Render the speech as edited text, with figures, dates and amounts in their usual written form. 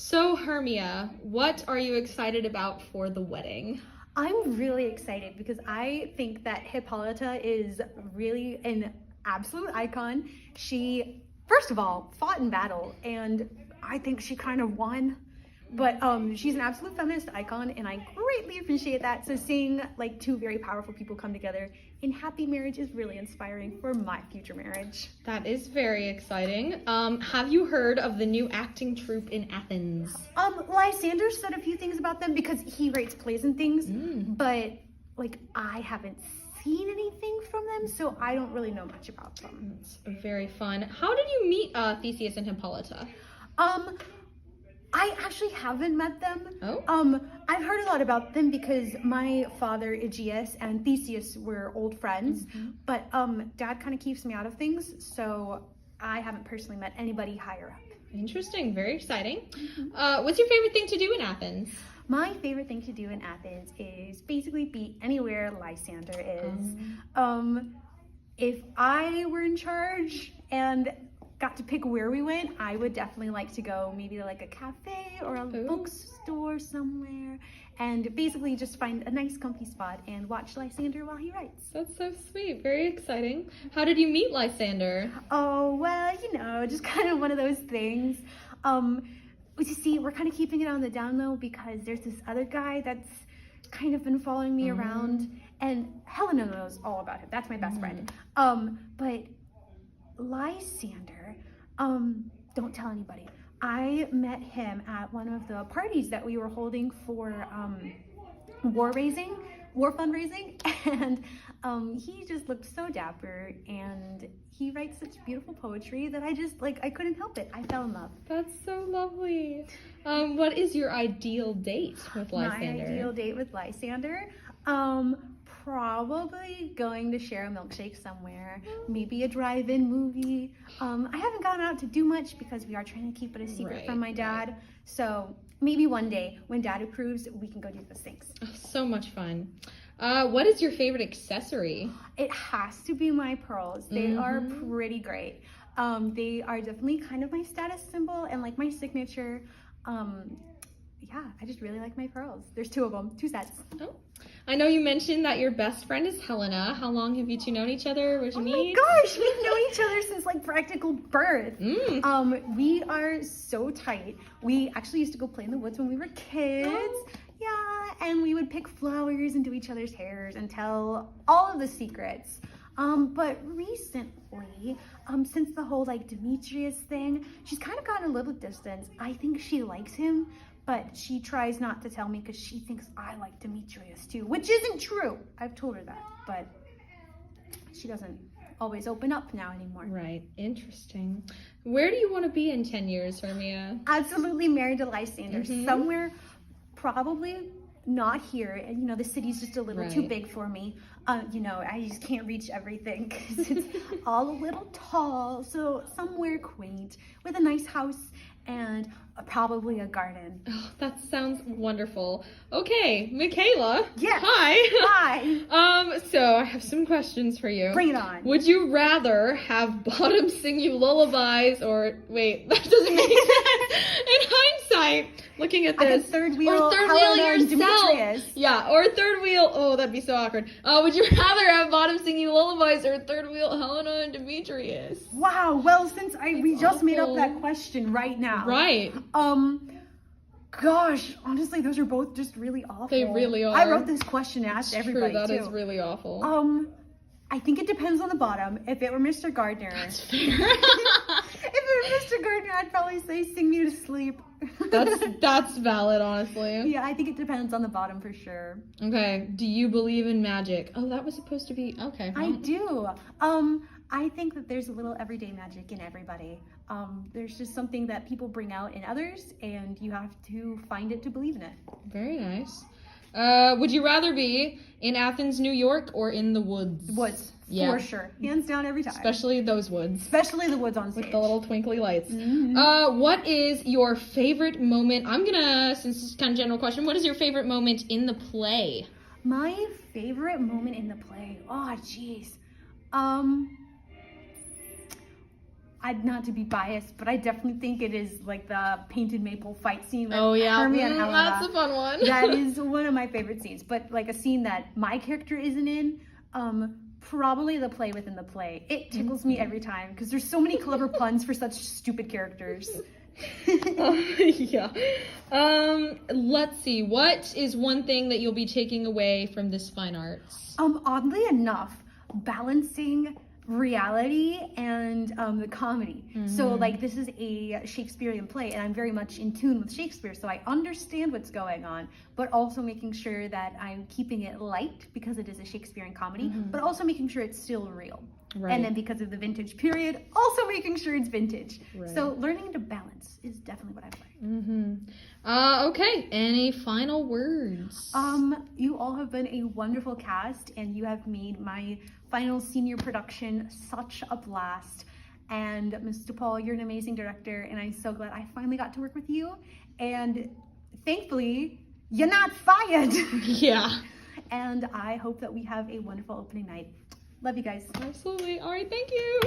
So, Hermia, what are you excited about for the wedding? I'm really excited because I think that Hippolyta is really an absolute icon. She, first of all, fought in battle, and I think she kind of won. But she's an absolute feminist icon, and I greatly appreciate that. So seeing like two very powerful people come together in happy marriage is really inspiring for my future marriage. That is very exciting. Have you heard of the new acting troupe in Athens? Lysander said a few things about them because he writes plays and things, but like I haven't seen anything from them, so I don't really know much about them. It's very fun. How did you meet Theseus and Hippolyta? I actually haven't met them. Oh. I've heard a lot about them because my father Aegeus and Theseus were old friends, but Dad kind of keeps me out of things, so I haven't personally met anybody higher up. Interesting, very exciting. What's your favorite thing to do in Athens? My favorite thing to do in Athens is basically be anywhere Lysander is. If I were in charge and got to pick where we went, I would definitely like to go maybe to like a cafe or a bookstore somewhere and basically just find a nice comfy spot and watch Lysander while he writes. That's so sweet, very exciting. How did you meet Lysander? Oh, well, just kind of one of those things. You see, we're kind of keeping it on the down low because there's this other guy that's kind of been following me around, and Helena knows all about him. That's my best friend. But Lysander, don't tell anybody. I met him at one of the parties that we were holding for war fundraising, and he just looked so dapper, and he writes such beautiful poetry that I couldn't help it. I fell in love. That's so lovely. What is your ideal date with Lysander? My ideal date with Lysander? Probably going to share a milkshake somewhere, maybe a drive-in movie. I haven't gone out to do much because we are trying to keep it a secret from my dad. So maybe one day when Dad approves, we can go do those things. Oh, so much fun. What is your favorite accessory? It has to be my pearls. They are pretty great. They are definitely kind of my status symbol and like my signature. Yeah, I just really like my pearls. There's two of them, 2 sets. Oh, I know you mentioned that your best friend is Helena. How long have you two known each other? Where'd you meet? Oh my gosh, we've known each other since like practical birth. We are so tight. We actually used to go play in the woods when we were kids. Oh. Yeah, and we would pick flowers and do each other's hairs and tell all of the secrets. But recently, since the whole like Demetrius thing, she's kind of gotten a little distance. I think she likes him, but she tries not to tell me because she thinks I like Demetrius too, which isn't true. I've told her that, but she doesn't always open up now anymore. Right, interesting. Where do you want to be in 10 years, Hermia? Absolutely married to Lysander. Somewhere, probably not here. And the city's just a little too big for me. I just can't reach everything because it's all a little tall. So somewhere quaint with a nice house and probably a garden. Oh, that sounds wonderful. Okay, Michaela. Yes. Hi. Hi. So I have some questions for you. Bring it on. Would you rather have Bottom sing you lullabies or, wait, that doesn't make sense. In hindsight, looking at this. Third wheel, or third wheel yourself. Demetrius. Yeah, or third wheel. Oh, that'd be so awkward. Would you rather have Bottom sing you lullabies or third wheel Helena and Demetrius? Wow. Well, since we just made up that question right now. Right. Gosh, honestly, those are both just really awful. They really are. I wrote this question and asked everybody True, that too. is really awful. I think it depends on the bottom. If it were Mr. Gardner. That's fair. If it were Mr. Gardner, I'd probably say sing me to sleep. That's valid, honestly. Yeah, I think it depends on the bottom for sure. Okay, do you believe in magic? Oh, that was supposed to be, okay. I do. I think that there's a little everyday magic in everybody. There's just something that people bring out in others, and you have to find it to believe in it. Very nice. Would you rather be in Athens, New York, or in the woods? Woods, yeah. For sure. Hands down every time. Especially those woods. Especially the woods on stage. With the little twinkly lights. What is your favorite moment? Since this is kind of a general question, what is your favorite moment in the play? My favorite moment in the play? Oh, jeez. not to be biased, but I definitely think it is like the painted maple fight scene with Oh yeah, Hermia and Helena. that's a fun one. That is one of my favorite scenes. But like a scene that my character isn't in, probably the play within the play. It tickles me every time because there's so many clever puns for such stupid characters. Yeah. Let's see. What is one thing that you'll be taking away from this fine arts? Oddly enough, balancing reality and the comedy. So like this is a Shakespearean play and I'm very much in tune with Shakespeare, so I understand what's going on, but also making sure that I'm keeping it light because it is a Shakespearean comedy, but also making sure it's still real. Right. And then because of the vintage period, also making sure it's vintage. Right. So learning to balance is definitely what I've learned. Okay. Any final words? You all have been a wonderful cast and you have made my final senior production such a blast. And Mr. Paul, you're an amazing director and I'm so glad I finally got to work with you. And thankfully, you're not fired. Yeah. And I hope that we have a wonderful opening night. Love you guys. Absolutely. All right. Thank you.